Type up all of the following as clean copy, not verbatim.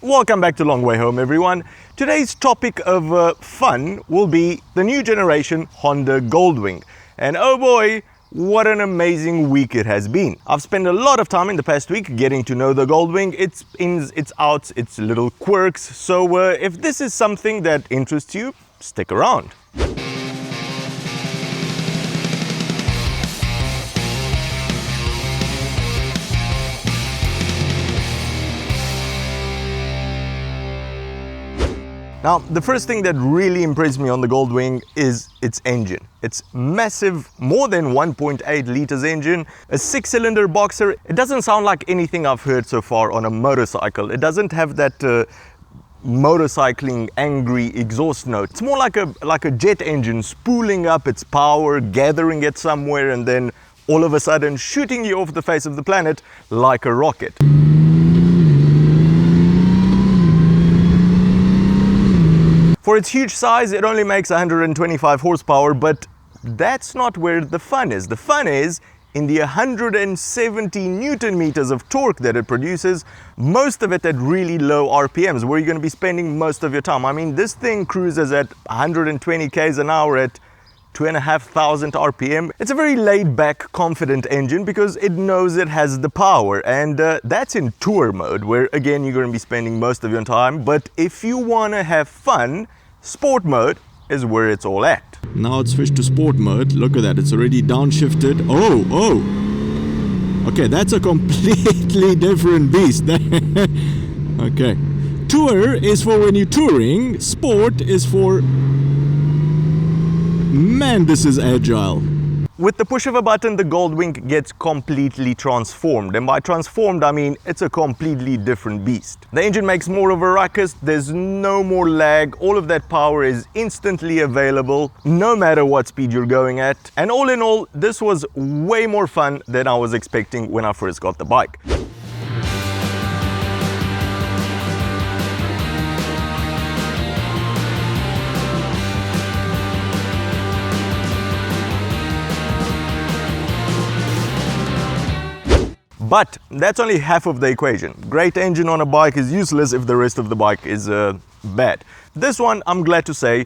Welcome back to Long Way Home, everyone. Today's topic of fun will be the new generation Honda Goldwing. And oh boy, what an amazing week it has been. I've spent a lot of time in the past week getting to know the Goldwing, its ins, its outs, its little quirks. So if this is something that interests you, stick around. Now, the first thing that really impressed me on the Goldwing is its engine. It's massive, more than 1.8 liters engine, a 6-cylinder boxer. It doesn't sound like anything I've heard so far on a motorcycle. It doesn't have that motorcycling angry exhaust note. It's more like a jet engine spooling up its power, gathering it somewhere, and then all of a sudden shooting you off the face of the planet like a rocket. For its huge size, it only makes 125 horsepower, but that's not where the fun is. The fun is in the 170 Newton meters of torque that it produces, most of it at really low RPMs, where you're going to be spending most of your time. I mean, this thing cruises at 120 k's an hour at 2,500 RPM. It's a very laid-back, confident engine because it knows it has the power, and that's in tour mode, where again you're going to be spending most of your time. But if you want to have fun, sport mode is where it's all at. Now it's switched to sport mode. Look at that, it's already downshifted. Oh! Okay, that's a completely different beast. Okay. Tour is for when you're touring. Sport is for... Man, this is agile. With the push of a button, the Goldwing gets completely transformed. And by transformed, I mean it's a completely different beast. The engine makes more of a ruckus, there's no more lag, all of that power is instantly available, no matter what speed you're going at. And all in all, this was way more fun than I was expecting when I first got the bike. But that's only half of the equation. Great engine on a bike is useless if the rest of the bike is bad. This one, I'm glad to say,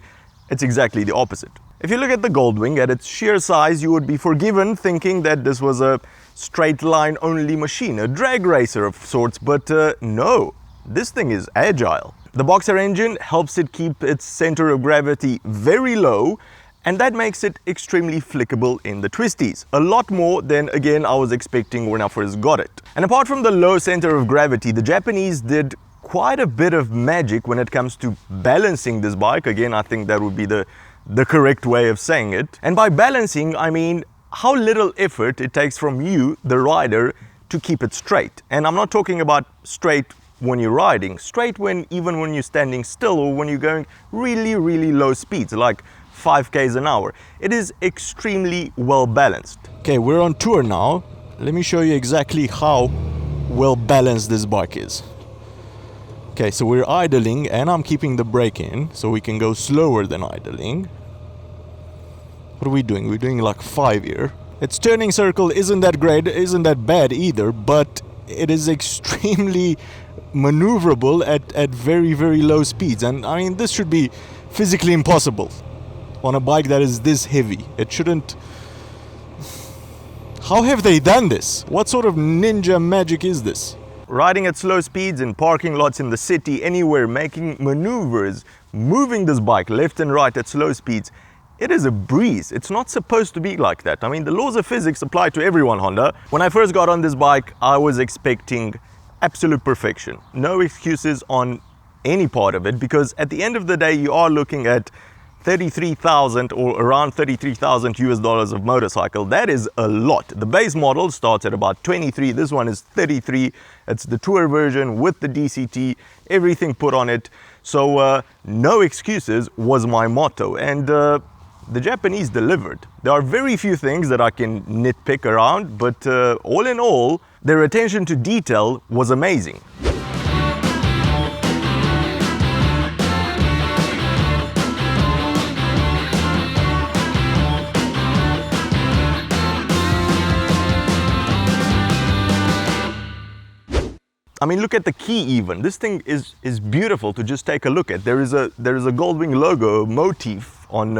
it's exactly the opposite. If you look at the Goldwing, at its sheer size, you would be forgiven thinking that this was a straight line only machine, a drag racer of sorts, but no, this thing is agile. The boxer engine helps it keep its center of gravity very low, and that makes it extremely flickable in the twisties. A lot more than, again, I was expecting when I first got it. And apart from the low center of gravity, the Japanese did quite a bit of magic when it comes to balancing this bike. Again, I think that would be the correct way of saying it. And by balancing, I mean how little effort it takes from you, the rider, to keep it straight. And I'm not talking about straight when you're riding, straight even when you're standing still or when you're going really, really low speeds, like 5 k's an hour. It is extremely well balanced. Okay, we're on tour now. Let me show you exactly how well balanced this bike is. Okay, so we're idling and I'm keeping the brake in so we can go slower than idling. What are we doing? We're doing like 5 here. Its turning circle isn't that great, isn't that bad either, but it is extremely maneuverable at very, very low speeds. And I mean, this should be physically impossible on a bike that is this heavy. It shouldn't... How have they done this? What sort of ninja magic is this? Riding at slow speeds in parking lots in the city, anywhere, making maneuvers, moving this bike left and right at slow speeds, it is a breeze. It's not supposed to be like that. I mean, the laws of physics apply to everyone, Honda. When I first got on this bike, I was expecting absolute perfection. No excuses on any part of it, because at the end of the day, you are looking at 33,000 or around 33,000 US dollars of motorcycle. That is a lot. The base model starts at about 23. This one is 33. It's the tour version with the DCT, everything put on it. So no excuses was my motto. And the Japanese delivered. There are very few things that I can nitpick around, but all in all, their attention to detail was amazing. I mean, look at the key even. This thing is beautiful to just take a look at. There is a Goldwing logo motif on,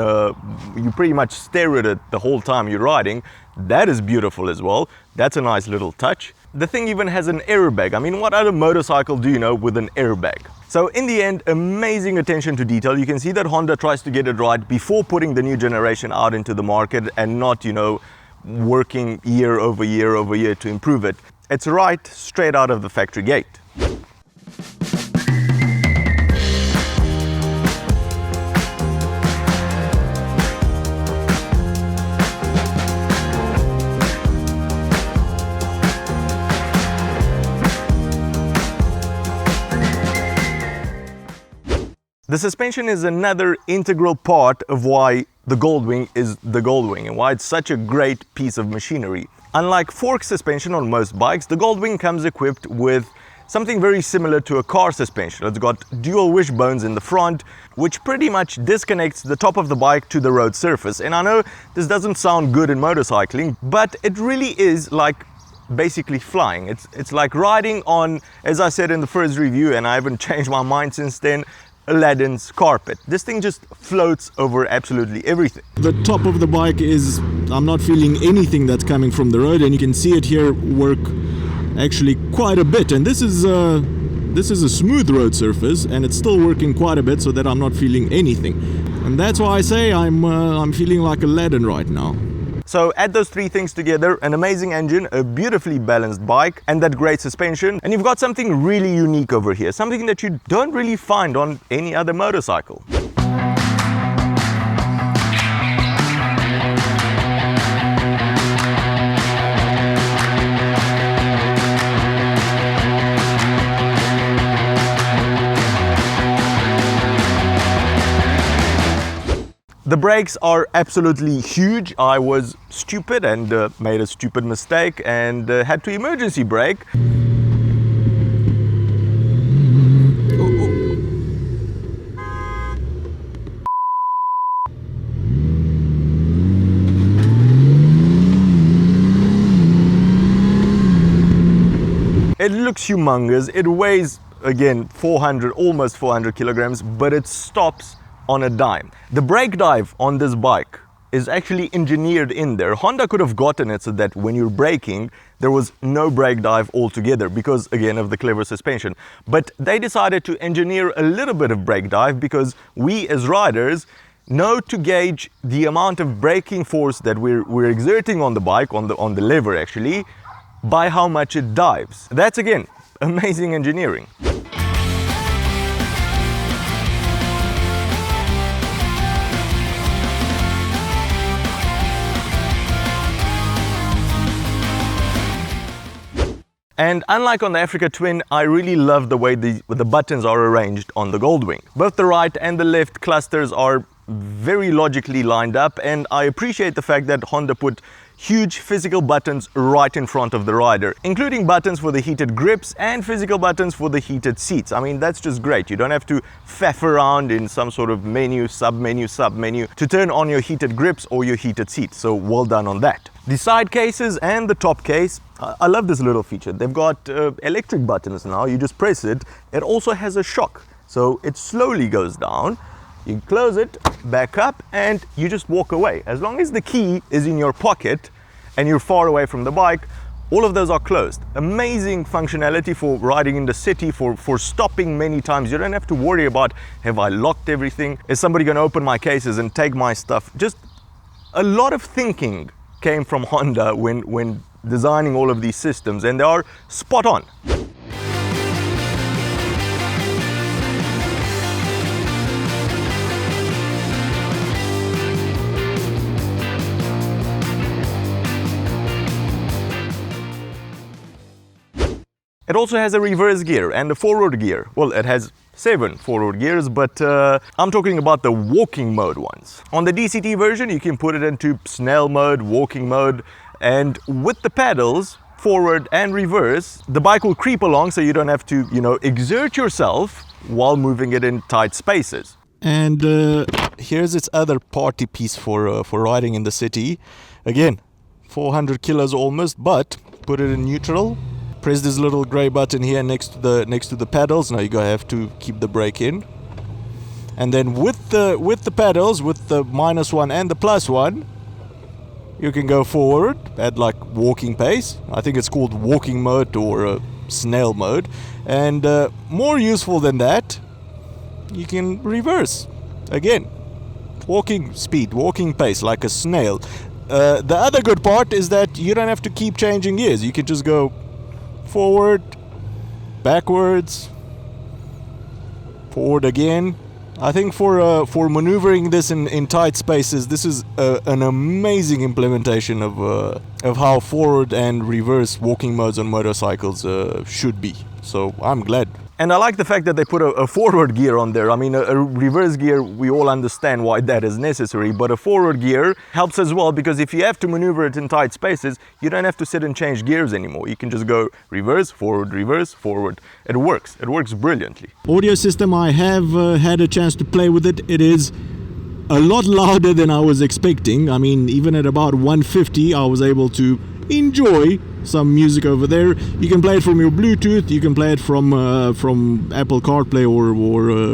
you pretty much stare at it the whole time you're riding. That is beautiful as well. That's a nice little touch. The thing even has an airbag. I mean, what other motorcycle do you know with an airbag? So in the end, amazing attention to detail. You can see that Honda tries to get it right before putting the new generation out into the market and not, you know, working year over year over year to improve it. It's right straight out of the factory gate. The suspension is another integral part of why the Goldwing is the Goldwing and why it's such a great piece of machinery. Unlike fork suspension on most bikes, the Goldwing comes equipped with something very similar to a car suspension. It's got dual wishbones in the front, which pretty much disconnects the top of the bike to the road surface. And I know this doesn't sound good in motorcycling, but it really is like basically flying. It's like riding on, as I said in the first review, and I haven't changed my mind since then, Aladdin's carpet. This thing just floats over absolutely everything. The top of the bike is, I'm not feeling anything that's coming from the road, and you can see it here work actually quite a bit. And this is a smooth road surface, and it's still working quite a bit so that I'm not feeling anything. And that's why I say I'm feeling like Aladdin right now. So add those three things together: an amazing engine, a beautifully balanced bike, and that great suspension, and you've got something really unique over here, something that you don't really find on any other motorcycle. The brakes are absolutely huge. I was stupid and made a stupid mistake and had to emergency brake. It looks humongous. It weighs, again, 400, almost 400 kilograms, but it stops on a dime. The brake dive on this bike is actually engineered in there. Honda could have gotten it so that when you're braking, there was no brake dive altogether because, again, of the clever suspension. But they decided to engineer a little bit of brake dive because we as riders know to gauge the amount of braking force that we're exerting on the bike, on the lever actually, by how much it dives. That's, again, amazing engineering. And unlike on the Africa Twin, I really love the way the buttons are arranged on the Goldwing. Both the right and the left clusters are very logically lined up, and I appreciate the fact that Honda put huge physical buttons right in front of the rider, including buttons for the heated grips and physical buttons for the heated seats. I mean, that's just great. You don't have to faff around in some sort of menu, sub-menu to turn on your heated grips or your heated seats. So well done on that. The side cases and the top case, I love this little feature. They've got electric buttons now. You just press it. It also has a shock, so it slowly goes down. You close it, back up, and you just walk away. As long as the key is in your pocket and you're far away from the bike, all of those are closed. Amazing functionality for riding in the city, for stopping many times. You don't have to worry about, have I locked everything? Is somebody gonna open my cases and take my stuff? Just a lot of thinking came from Honda when designing all of these systems, and they are spot on. It also has a reverse gear and a forward gear. Well, it has 7 forward gears, but I'm talking about the walking mode ones. On the DCT version, you can put it into snail mode, walking mode, and with the pedals, forward and reverse, the bike will creep along so you don't have to, exert yourself while moving it in tight spaces. And here's its other party piece for riding in the city. Again, 400 kilos almost, but put it in neutral. Press this little grey button here next to the pedals. Now you're gonna have to keep the brake in. And then with the pedals, with the -1 and the +1, you can go forward at like walking pace. I think it's called walking mode or snail mode. And more useful than that, you can reverse again, walking speed, walking pace like a snail. The other good part is that you don't have to keep changing gears. You can just go forward, backwards, forward again. I think for maneuvering this in tight spaces, this is an amazing implementation of how forward and reverse walking modes on motorcycles should be. So I'm glad. And I like the fact that they put a forward gear on there. I mean, a reverse gear, we all understand why that is necessary, but a forward gear helps as well, because if you have to maneuver it in tight spaces, you don't have to sit and change gears anymore. You can just go reverse, forward. It works brilliantly. Audio system, I have had a chance to play with it. It is a lot louder than I was expecting. I mean, even at about 150, I was able to enjoy some music over there. You can play it from your Bluetooth, you can play it from Apple CarPlay or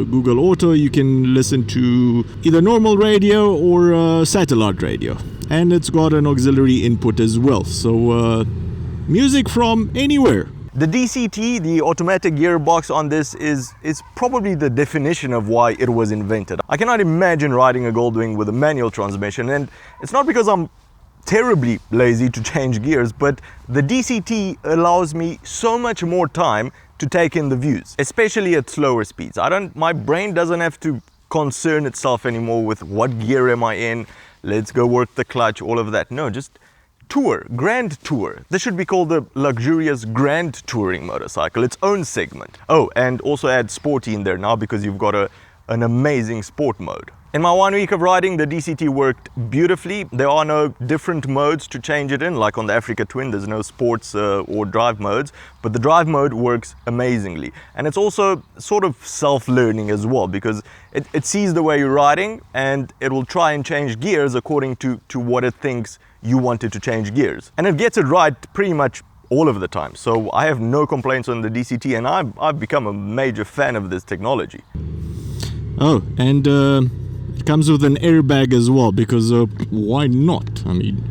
Google Auto. You can listen to either normal radio or satellite radio, and it's got an auxiliary input as well, so music from anywhere. The DCT, the automatic gearbox on this is probably the definition of why it was invented. I cannot imagine riding a Goldwing with a manual transmission, and it's not because I'm terribly lazy to change gears, but the DCT allows me so much more time to take in the views, especially at slower speeds. My brain doesn't have to concern itself anymore with what gear am I in, let's go work the clutch, all of that. No, just tour, grand tour. This should be called the luxurious grand touring motorcycle, its own segment. Oh, and also add sporty in there now, because you've got an amazing sport mode. In my 1 week of riding, the DCT worked beautifully. There are no different modes to change it in, like on the Africa Twin, there's no sports or drive modes, but the drive mode works amazingly. And it's also sort of self-learning as well, because it sees the way you're riding and it will try and change gears according to what it thinks you wanted to change gears. And it gets it right pretty much all of the time. So I have no complaints on the DCT, and I've become a major fan of this technology. Oh, and it comes with an airbag as well, because why not? I mean,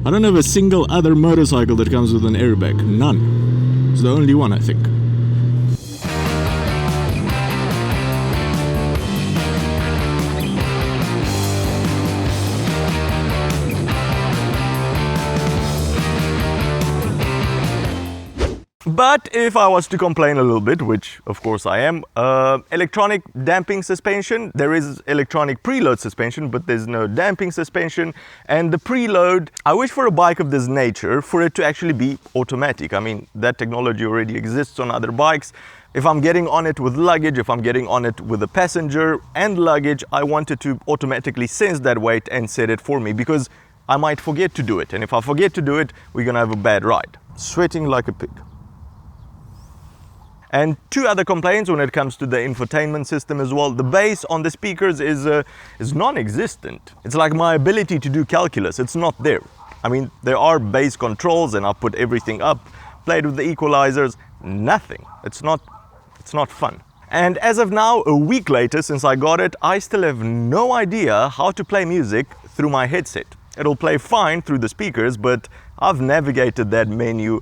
I don't have a single other motorcycle that comes with an airbag. None. It's the only one, I think. But if I was to complain a little bit, which of course I am, electronic damping suspension, there is electronic preload suspension, but there's no damping suspension. And the preload, I wish for a bike of this nature for it to actually be automatic. I mean, that technology already exists on other bikes. If I'm getting on it with luggage, if I'm getting on it with a passenger and luggage, I want it to automatically sense that weight and set it for me, because I might forget to do it. And if I forget to do it, we're gonna have a bad ride. Sweating like a pig. And two other complaints when it comes to the infotainment system as well. The bass on the speakers is non-existent. It's like my ability to do calculus, it's not there. I mean, there are bass controls and I put everything up, played with the equalizers, nothing. It's not fun. And as of now, a week later since I got it, I still have no idea how to play music through my headset. It'll play fine through the speakers, but I've navigated that menu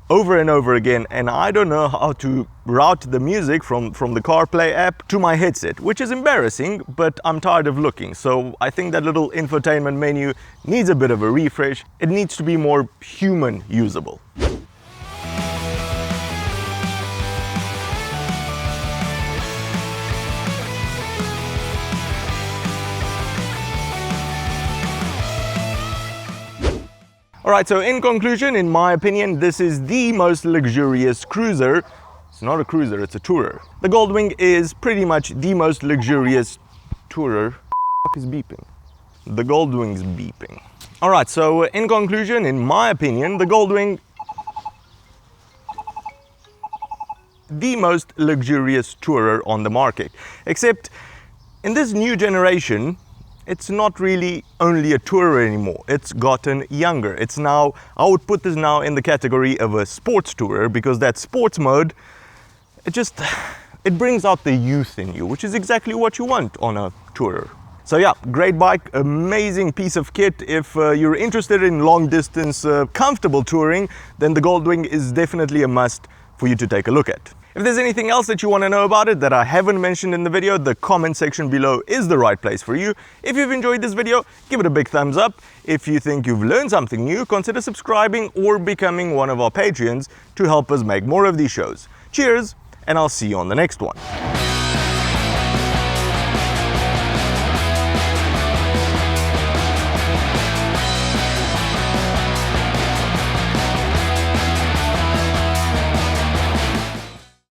over and over again, and I don't know how to route the music from the CarPlay app to my headset, which is embarrassing, but I'm tired of looking. So I think that little infotainment menu needs a bit of a refresh. It needs to be more human usable. Alright, so in conclusion, in my opinion, this is the most luxurious cruiser. It's not a cruiser, it's a tourer. The Goldwing is pretty much the most luxurious tourer. What is beeping? The Goldwing's beeping. Alright, so in conclusion, in my opinion, the Goldwing, the most luxurious tourer on the market. Except in this new generation, it's not really only a tourer anymore. It's gotten younger. It's now, I would put this now in the category of a sports tourer, because that sports mode, it brings out the youth in you, which is exactly what you want on a tourer. So yeah, great bike, amazing piece of kit. If you're interested in long distance, comfortable touring, then the Goldwing is definitely a must for you to take a look at. If there's anything else that you want to know about it that I haven't mentioned in the video, the comment section below is the right place for you. If you've enjoyed this video, give it a big thumbs up. If you think you've learned something new, consider subscribing or becoming one of our Patreons to help us make more of these shows. Cheers, and I'll see you on the next one.